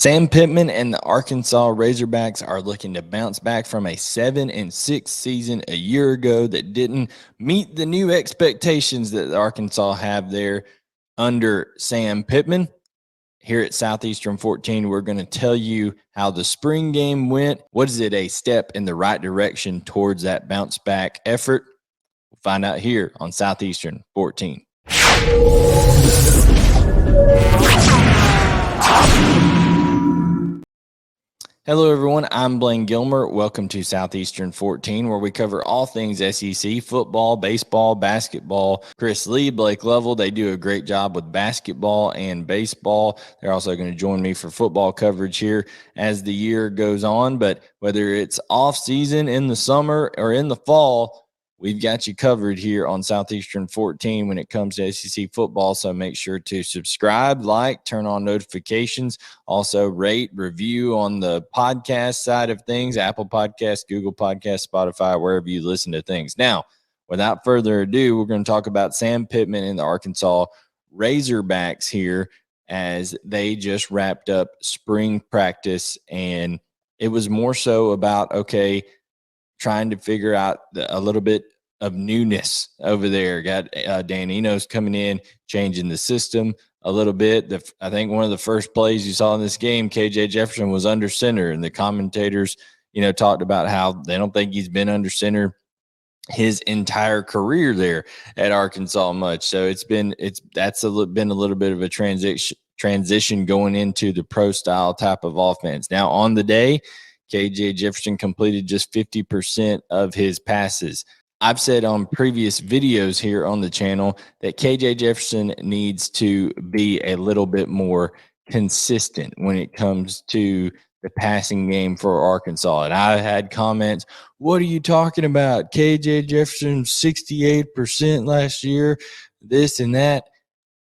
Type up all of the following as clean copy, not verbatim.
Sam Pittman and the Arkansas Razorbacks are looking to bounce back from a 7-6 season a year ago that didn't meet the new expectations that the Arkansas have there under Sam Pittman. Here at Southeastern 14, we're going to tell you how the spring game went. What is it a step in the right direction towards that bounce back effort? We'll find out here on Southeastern 14. Hello, everyone. I'm Blayne Gilmer. Welcome to Southeastern 14, where we cover all things SEC, football, baseball, basketball. Chris Lee, Blake Lovell, they do a great job with basketball and baseball. They're also going to join me for football coverage here as the year goes on. But whether it's off season in the summer or in the fall, we've got you covered here on Southeastern 14 when it comes to SEC football. So make sure to subscribe, like, turn on notifications. Also rate, review on the podcast side of things, Apple Podcasts, Google Podcasts, Spotify, wherever you listen to things. Now, without further ado, we're going to talk about Sam Pittman and the Arkansas Razorbacks here as they just wrapped up spring practice. And it was more so about, okay, trying to figure out a little bit of newness over there. Got Dan Enos coming in, changing the system a little bit. I think one of the first plays you saw in this game, KJ Jefferson was under center, and the commentators, talked about how they don't think he's been under center his entire career there at Arkansas much. So been a little bit of a transition going into the pro style type of offense. Now on the day, KJ Jefferson completed just 50% of his passes. I've said on previous videos here on the channel that KJ Jefferson needs to be a little bit more consistent when it comes to the passing game for Arkansas. And I had comments, what are you talking about? KJ Jefferson 68% last year, this and that.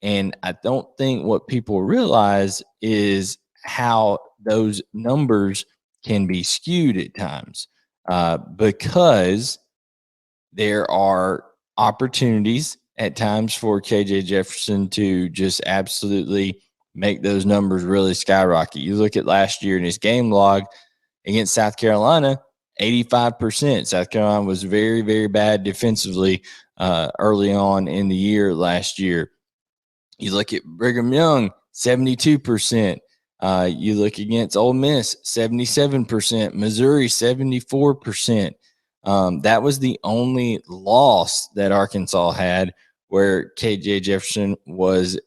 And I don't think what people realize is how those numbers can be skewed at times because there are opportunities at times for KJ Jefferson to just absolutely make those numbers really skyrocket. You look at last year in his game log against South Carolina, 85%. South Carolina was very, very bad defensively early on in the year last year. You look at Brigham Young, 72%. You look against Ole Miss, 77%. Missouri, 74%. That was the only loss that Arkansas had where KJ Jefferson was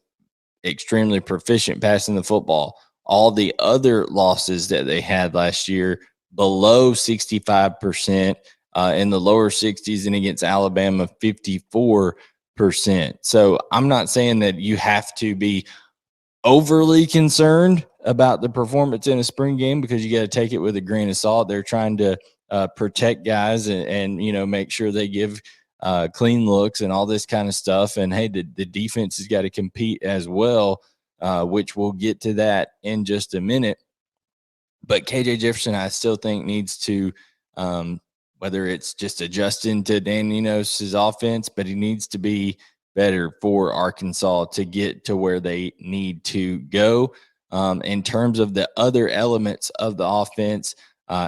extremely proficient passing the football. All the other losses that they had last year, below 65%, in the lower 60s, and against Alabama, 54%. So I'm not saying that you have to be overly concerned about the performance in a spring game because you got to take it with a grain of salt. They're trying to protect guys and make sure they give clean looks and all this kind of stuff. And hey, the defense has got to compete as well, which we'll get to that in just a minute. But KJ Jefferson, I still think needs to, whether it's just adjusting to Dan Enos' offense, but he needs to be better for Arkansas to get to where they need to go. In terms of the other elements of the offense,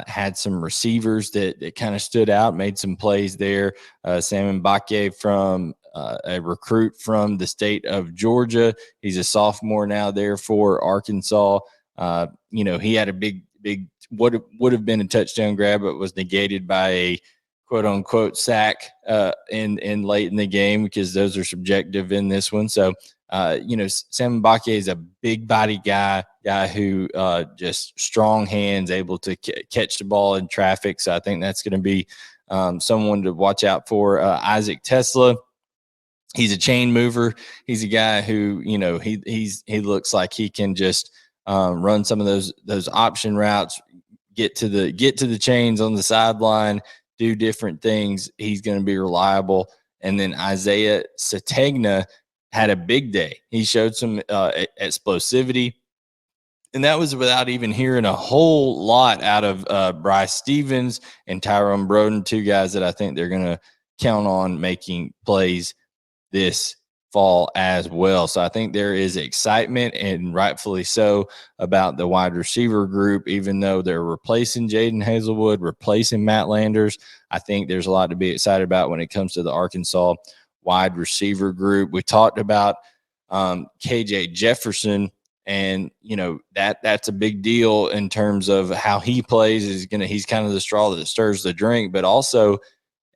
had some receivers that kind of stood out, made some plays there. Sam Mbake from a recruit from the state of Georgia. He's a sophomore now there for Arkansas. He had a big what would have been a touchdown grab, but was negated by a quote unquote sack in late in the game because those are subjective in this one. So Sam Mbake is a big body guy who just strong hands, able to catch the ball in traffic. So I think that's going to be someone to watch out for. Isaac Tesla, he's a chain mover. He's a guy who he looks like he can just run some of those option routes, get to the chains on the sideline, do different things. He's going to be reliable. And then Isaiah Sategna had a big day. He showed some explosivity, and that was without even hearing a whole lot out of Bryce Stevens and Tyrone Broden, two guys that I think they're going to count on making plays this fall as well. So I think there is excitement, and rightfully so, about the wide receiver group. Even though they're replacing Jaden Hazelwood, replacing Matt Landers, I think there's a lot to be excited about when it comes to the Arkansas wide receiver group. We talked about KJ Jefferson, and that's a big deal in terms of how he plays. He's kind of the straw that stirs the drink, but also,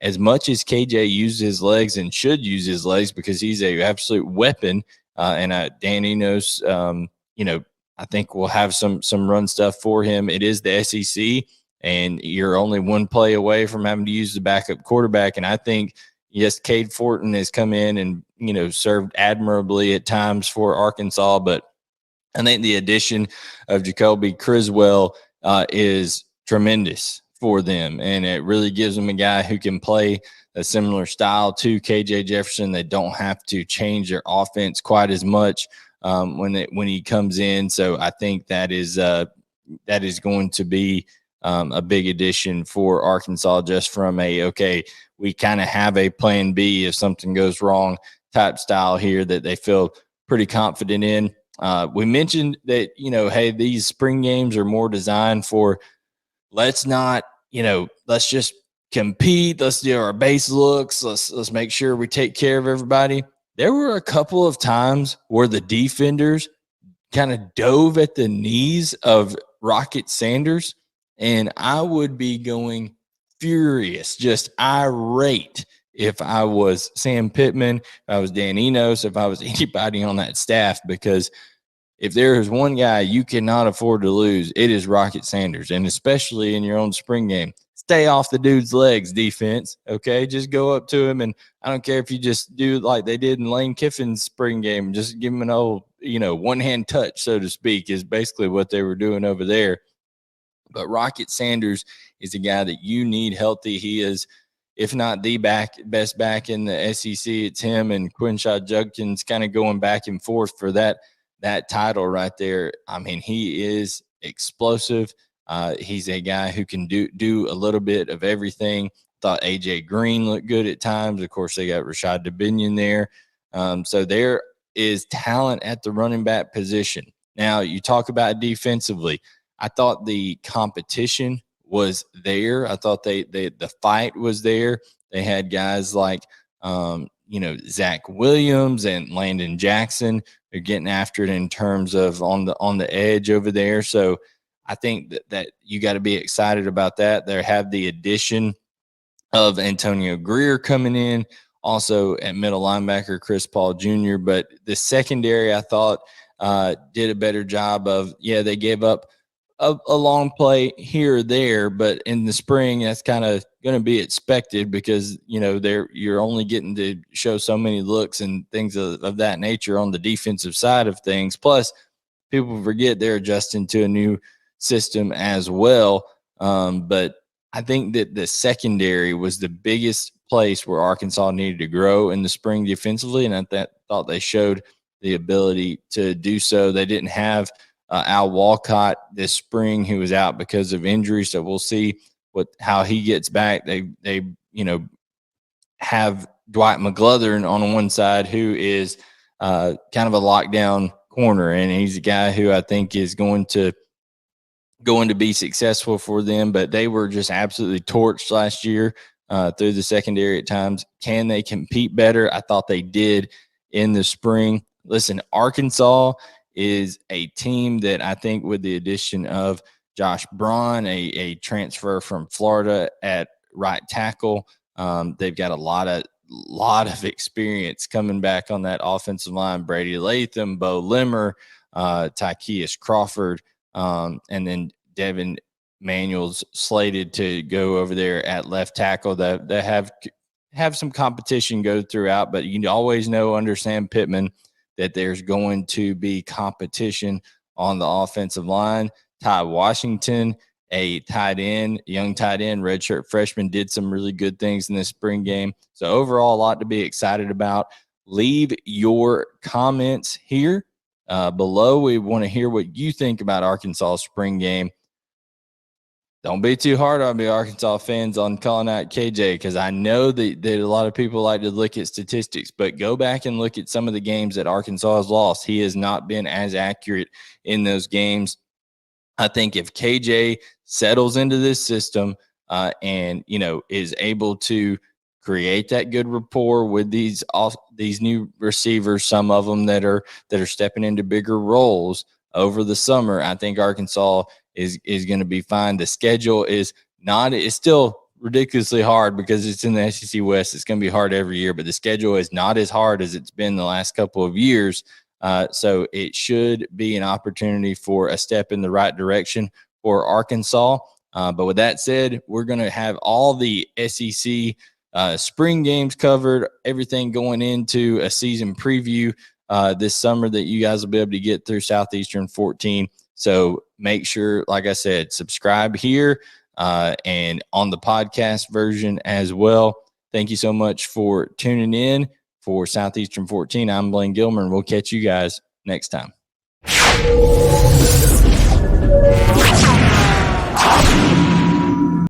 as much as KJ uses his legs and should use his legs because he's a absolute weapon, and Dan Enos, I think we'll have some run stuff for him. It is the SEC, and you're only one play away from having to use the backup quarterback. And I think, yes, Cade Fortin has come in and served admirably at times for Arkansas, but I think the addition of Jacoby Criswell is tremendous for them, and it really gives them a guy who can play a similar style to KJ Jefferson. They don't have to change their offense quite as much when he comes in. So I think that is going to be a big addition for Arkansas, just from we kind of have a plan B if something goes wrong type style here that they feel pretty confident in. We mentioned that, hey, these spring games are more designed for, let's just compete. Let's do our base looks. Let's make sure we take care of everybody. There were a couple of times where the defenders kind of dove at the knees of Rocket Sanders, and I would be going furious, just irate, if I was Sam Pittman, if I was Dan Enos, if I was anybody on that staff, because if there is one guy you cannot afford to lose, it is Rocket Sanders, and especially in your own spring game. Stay off the dude's legs, defense, okay? Just go up to him, and I don't care if you just do like they did in Lane Kiffin's spring game. Just give him an old, one-hand touch, so to speak, is basically what they were doing over there. But Rocket Sanders is a guy that you need healthy. He is, if not the best back in the SEC. It's him and Quinshaw Judkins kind of going back and forth for that title right there. I mean, he is explosive. He's a guy who can do a little bit of everything. Thought AJ Green looked good at times. Of course, they got Rashad Dubinion there. So there is talent at the running back position. Now, you talk about defensively. I thought the competition was there. I thought the fight was there. They had guys like Zach Williams and Landon Jackson are getting after it in terms of on the edge over there. So I think that you got to be excited about that. They have the addition of Antonio Greer coming in, also at middle linebacker, Chris Paul Jr. But the secondary, I thought, did a better job of, they gave up a long play here or there, but in the spring, that's kind of going to be expected because, you're only getting to show so many looks and things of that nature on the defensive side of things. Plus, people forget they're adjusting to a new system as well. But I think that the secondary was the biggest place where Arkansas needed to grow in the spring defensively, and I thought they showed the ability to do so. They didn't have Al Walcott this spring, who was out because of injury, so we'll see how he gets back. They have Dwight McGlothern on one side, who is kind of a lockdown corner, and he's a guy who I think is going to be successful for them. But they were just absolutely torched last year through the secondary at times. Can they compete better? I thought they did in the spring. Listen, Arkansas is a team that I think, with the addition of Josh Braun, a transfer from Florida at right tackle, they've got a lot of experience coming back on that offensive line. Brady Latham, Bo Limmer, Tykeus Crawford, and then Devin Manuel's slated to go over there at left tackle. That have some competition go throughout, but you always know under Sam Pittman that there's going to be competition on the offensive line. Ty Washington, a young tight end, redshirt freshman, did some really good things in this spring game. So overall, a lot to be excited about. Leave your comments here below. We want to hear what you think about Arkansas spring game. Don't be too hard on me, Arkansas fans, on calling out KJ, because I know that a lot of people like to look at statistics, but go back and look at some of the games that Arkansas has lost. He has not been as accurate in those games. I think if KJ settles into this system and, is able to create that good rapport with these new receivers, some of them that are stepping into bigger roles over the summer, I think Arkansas is going to be fine. The schedule is it's still ridiculously hard because it's in the SEC West. It's going to be hard every year, but the schedule is not as hard as it's been the last couple of years. So it should be an opportunity for a step in the right direction for Arkansas. But with that said, we're going to have all the SEC spring games covered, everything going into a season preview this summer that you guys will be able to get through Southeastern 14. So make sure, like I said, subscribe here and on the podcast version as well. Thank you so much for tuning in. For Southeastern 14, I'm Blayne Gilmer, and we'll catch you guys next time.